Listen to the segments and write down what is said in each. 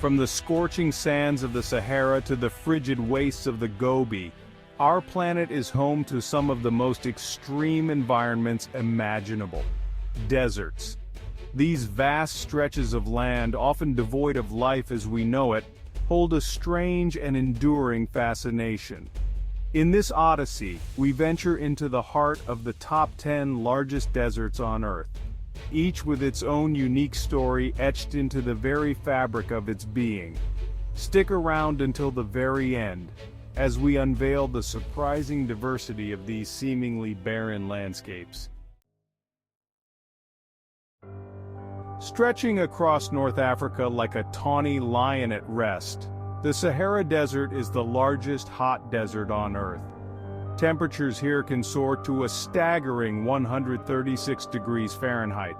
From the scorching sands of the Sahara to the frigid wastes of the Gobi, our planet is home to some of the most extreme environments imaginable. Deserts. These vast stretches of land, often devoid of life as we know it, hold a strange and enduring fascination. In this odyssey, we venture into the heart of the top 10 largest deserts on Earth, each with its own unique story etched into the very fabric of its being. Stick around until the very end, as we unveil the surprising diversity of these seemingly barren landscapes. Stretching across North Africa like a tawny lion at rest, the Sahara Desert is the largest hot desert on Earth. Temperatures here can soar to a staggering 136 degrees Fahrenheit,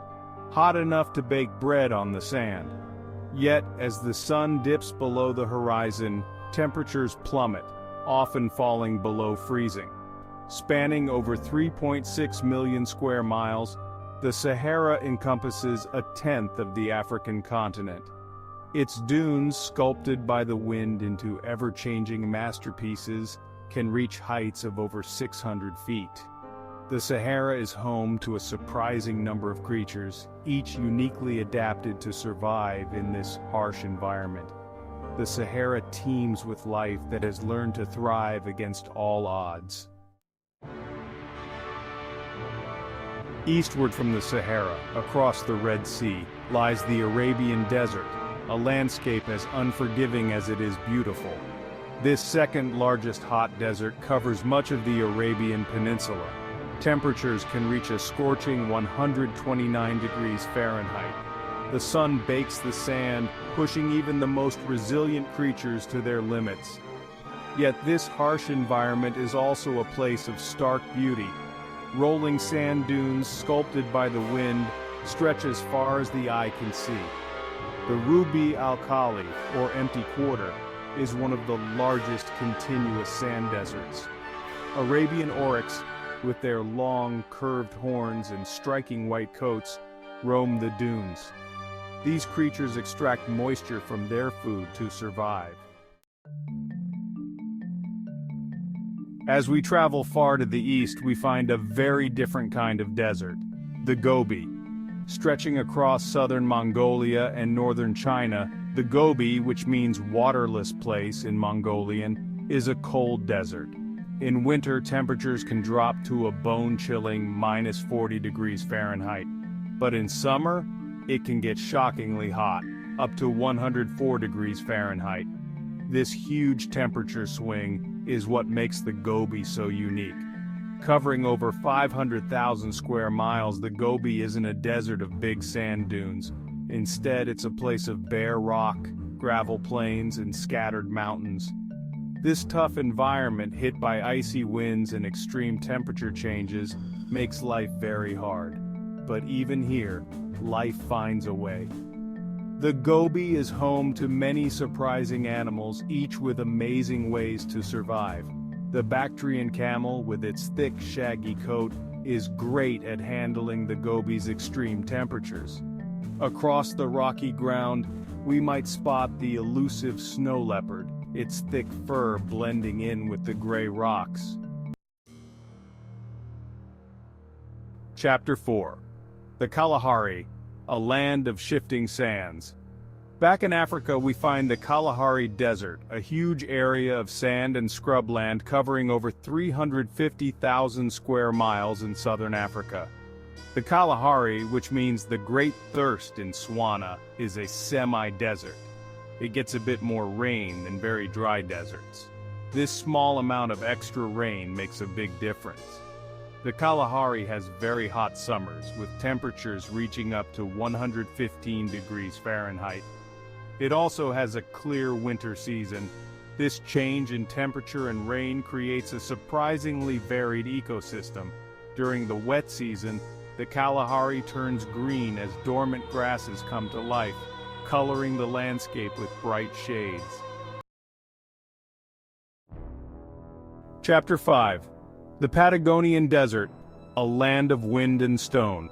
hot enough to bake bread on the sand. Yet, as the sun dips below the horizon, temperatures plummet, often falling below freezing. Spanning over 3.6 million square miles, the Sahara encompasses a tenth of the African continent. Its dunes, sculpted by the wind into ever-changing masterpieces, can reach heights of over 600 feet. The Sahara is home to a surprising number of creatures, each uniquely adapted to survive in this harsh environment. The Sahara teems with life that has learned to thrive against all odds. Eastward from the Sahara, across the Red Sea, lies the Arabian Desert, a landscape as unforgiving as it is beautiful. This second largest hot desert covers much of the Arabian Peninsula. Temperatures can reach a scorching 129 degrees Fahrenheit. The sun bakes the sand, pushing even the most resilient creatures to their limits. Yet this harsh environment is also a place of stark beauty. Rolling sand dunes, sculpted by the wind, stretch as far as the eye can see. The Rubi al-Khali, or Empty Quarter, is one of the largest continuous sand deserts. Arabian oryx, with their long, curved horns and striking white coats, roam the dunes. These creatures extract moisture from their food to survive. As we travel far to the east, we find a very different kind of desert, the Gobi. Stretching across southern Mongolia and northern China, the Gobi, which means waterless place in Mongolian, is a cold desert. In winter, temperatures can drop to a bone-chilling -40 degrees Fahrenheit. But in summer, it can get shockingly hot, up to 104 degrees Fahrenheit. This huge temperature swing is what makes the Gobi so unique. Covering over 500,000 square miles, the Gobi isn't a desert of big sand dunes. Instead, it's a place of bare rock, gravel plains, and scattered mountains. This tough environment, hit by icy winds and extreme temperature changes, makes life very hard. But even here, life finds a way. The Gobi is home to many surprising animals, each with amazing ways to survive. The Bactrian camel, with its thick, shaggy coat, is great at handling the Gobi's extreme temperatures. Across the rocky ground, we might spot the elusive snow leopard, its thick fur blending in with the gray rocks. Chapter 4. The Kalahari, a land of shifting sands. Back in Africa, we find the Kalahari Desert, a huge area of sand and scrubland covering over 350,000 square miles in southern Africa. The Kalahari, which means the Great Thirst in Swana, is a semi-desert. It gets a bit more rain than very dry deserts. This small amount of extra rain makes a big difference. The Kalahari has very hot summers, with temperatures reaching up to 115 degrees Fahrenheit. It also has a clear winter season. This change in temperature and rain creates a surprisingly varied ecosystem. During the wet season, the Kalahari turns green as dormant grasses come to life, coloring the landscape with bright shades. Chapter 5. The Patagonian Desert, a land of wind and stone.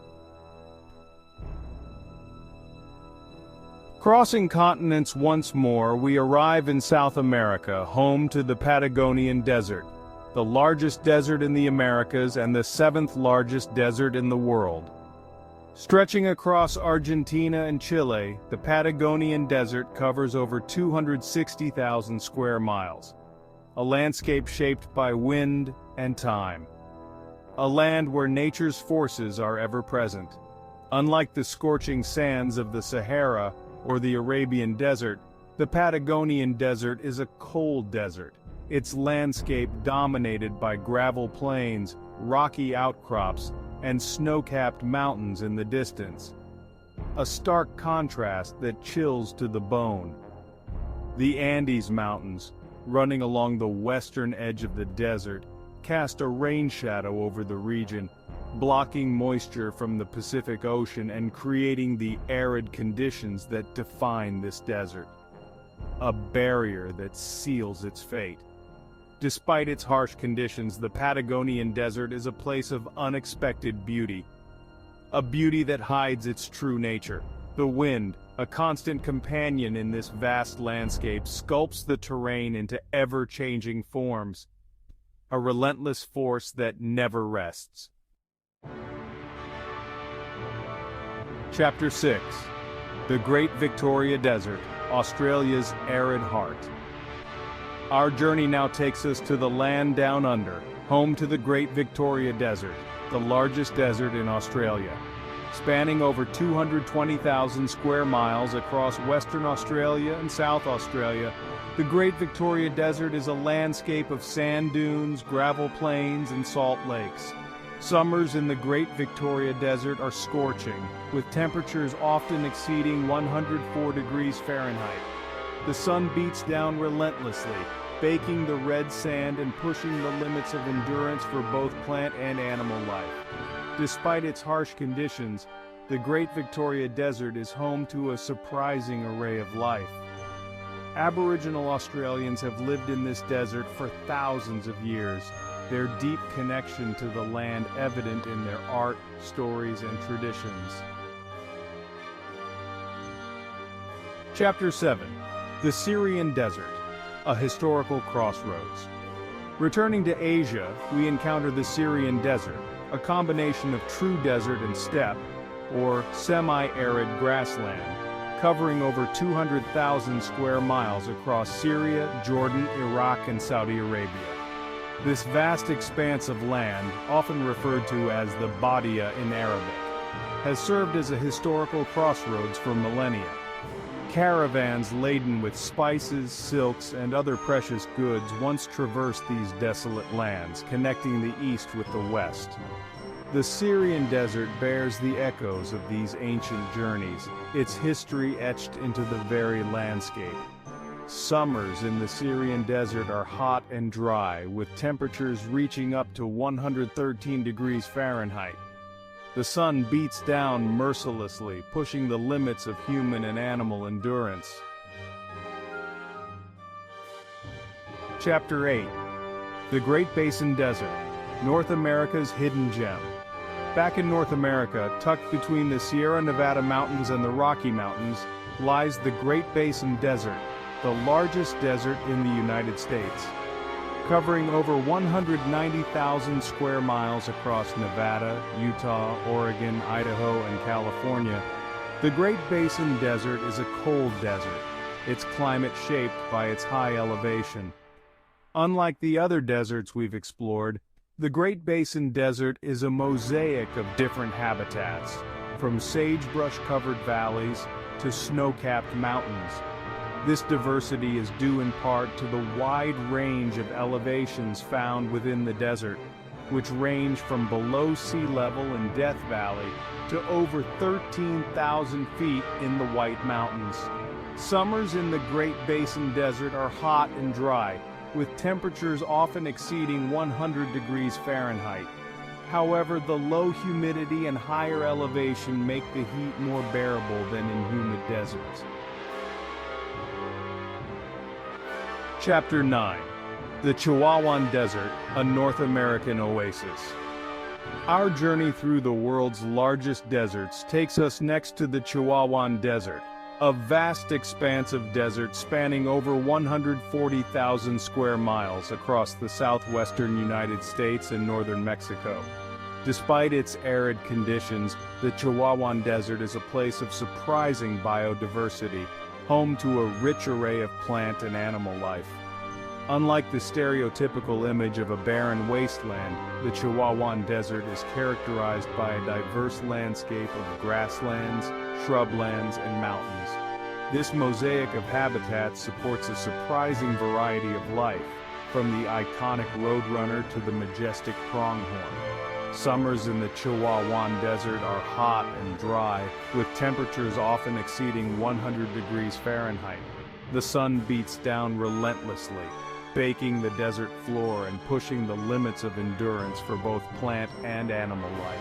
Crossing continents once more, we arrive in South America, home to the Patagonian Desert, the largest desert in the Americas and the seventh largest desert in the world. Stretching across Argentina and Chile, the Patagonian Desert covers over 260,000 square miles, a landscape shaped by wind and time. A land where nature's forces are ever present. Unlike the scorching sands of the Sahara or the Arabian Desert, the Patagonian Desert is a cold desert, its landscape dominated by gravel plains, rocky outcrops, and snow-capped mountains in the distance. A stark contrast that chills to the bone. The Andes Mountains, running along the western edge of the desert, cast a rain shadow over the region, blocking moisture from the Pacific Ocean and creating the arid conditions that define this desert. A barrier that seals its fate. Despite its harsh conditions, the Patagonian Desert is a place of unexpected beauty. A beauty that hides its true nature. The wind, a constant companion in this vast landscape, sculpts the terrain into ever-changing forms. A relentless force that never rests. Chapter 6. The Great Victoria Desert, Australia's arid heart. Our journey now takes us to the land down under, home to the Great Victoria Desert, the largest desert in Australia. Spanning over 220,000 square miles across Western Australia and South Australia, the Great Victoria Desert is a landscape of sand dunes, gravel plains, and salt lakes. Summers in the Great Victoria Desert are scorching, with temperatures often exceeding 104 degrees Fahrenheit. The sun beats down relentlessly, baking the red sand and pushing the limits of endurance for both plant and animal life. Despite its harsh conditions, the Great Victoria Desert is home to a surprising array of life. Aboriginal Australians have lived in this desert for thousands of years, their deep connection to the land evident in their art, stories, and traditions. Chapter 7. The Syrian Desert, a historical crossroads. Returning to Asia, we encounter the Syrian Desert, a combination of true desert and steppe, or semi-arid grassland, covering over 200,000 square miles across Syria, Jordan, Iraq, and Saudi Arabia. This vast expanse of land, often referred to as the Badia in Arabic, has served as a historical crossroads for millennia. Caravans laden with spices, silks, and other precious goods once traversed these desolate lands, connecting the east with the west. The Syrian desert bears the echoes of these ancient journeys, its history etched into the very landscape. Summers in the Syrian desert are hot and dry, with temperatures reaching up to 113 degrees Fahrenheit. The sun beats down mercilessly, pushing the limits of human and animal endurance. Chapter 8. The Great Basin Desert, North America's hidden gem. Back in North America, tucked between the Sierra Nevada mountains and the Rocky Mountains, lies the Great Basin Desert, the largest desert in the United States. Covering over 190,000 square miles across Nevada, Utah, Oregon, Idaho, and California, the Great Basin Desert is a cold desert, its climate shaped by its high elevation. Unlike the other deserts we've explored, the Great Basin Desert is a mosaic of different habitats, from sagebrush-covered valleys to snow-capped mountains. This diversity is due in part to the wide range of elevations found within the desert, which range from below sea level in Death Valley to over 13,000 feet in the White Mountains. Summers in the Great Basin Desert are hot and dry, with temperatures often exceeding 100 degrees Fahrenheit. However, the low humidity and higher elevation make the heat more bearable than in humid deserts. Chapter 9. The Chihuahuan Desert, a North American oasis. Our journey through the world's largest deserts takes us next to the Chihuahuan Desert, A vast expanse of desert spanning over 140,000 square miles across the southwestern United States and northern Mexico. Despite its arid conditions, the Chihuahuan Desert is a place of surprising biodiversity, home to a rich array of plant and animal life. Unlike the stereotypical image of a barren wasteland, the Chihuahuan Desert is characterized by a diverse landscape of grasslands, shrublands, and mountains. This mosaic of habitats supports a surprising variety of life, from the iconic roadrunner to the majestic pronghorn. Summers in the Chihuahuan Desert are hot and dry, with temperatures often exceeding 100 degrees Fahrenheit. The sun beats down relentlessly, baking the desert floor and pushing the limits of endurance for both plant and animal life.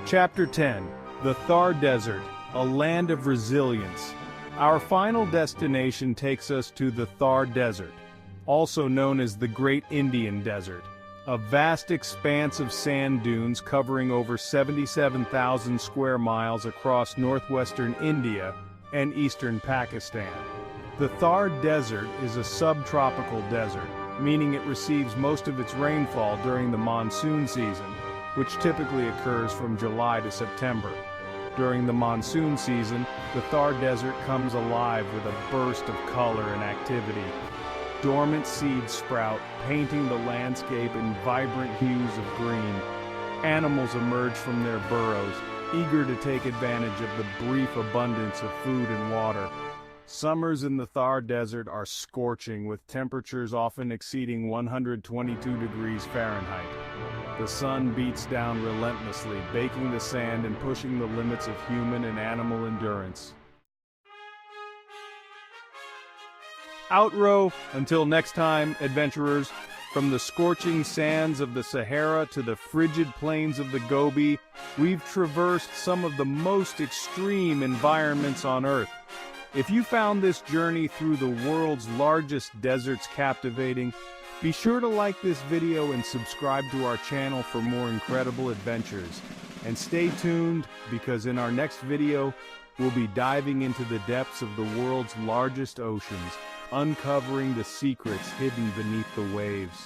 Chapter 10: The Thar Desert, a Land of Resilience. Our final destination takes us to the Thar Desert, also known as the Great Indian Desert, a vast expanse of sand dunes covering over 77,000 square miles across northwestern India and eastern Pakistan. The Thar Desert is a subtropical desert, meaning it receives most of its rainfall during the monsoon season, which typically occurs from July to September. During the monsoon season, the Thar Desert comes alive with a burst of color and activity. Dormant seeds sprout, painting the landscape in vibrant hues of green. Animals emerge from their burrows, eager to take advantage of the brief abundance of food and water. Summers in the Thar Desert are scorching, with temperatures often exceeding 122 degrees Fahrenheit. The sun beats down relentlessly, baking the sand and pushing the limits of human and animal endurance. Outro, until next time, adventurers. From the scorching sands of the Sahara to the frigid plains of the Gobi, we've traversed some of the most extreme environments on Earth. If you found this journey through the world's largest deserts captivating, be sure to like this video and subscribe to our channel for more incredible adventures. And stay tuned, because in our next video, we'll be diving into the depths of the world's largest oceans, uncovering the secrets hidden beneath the waves.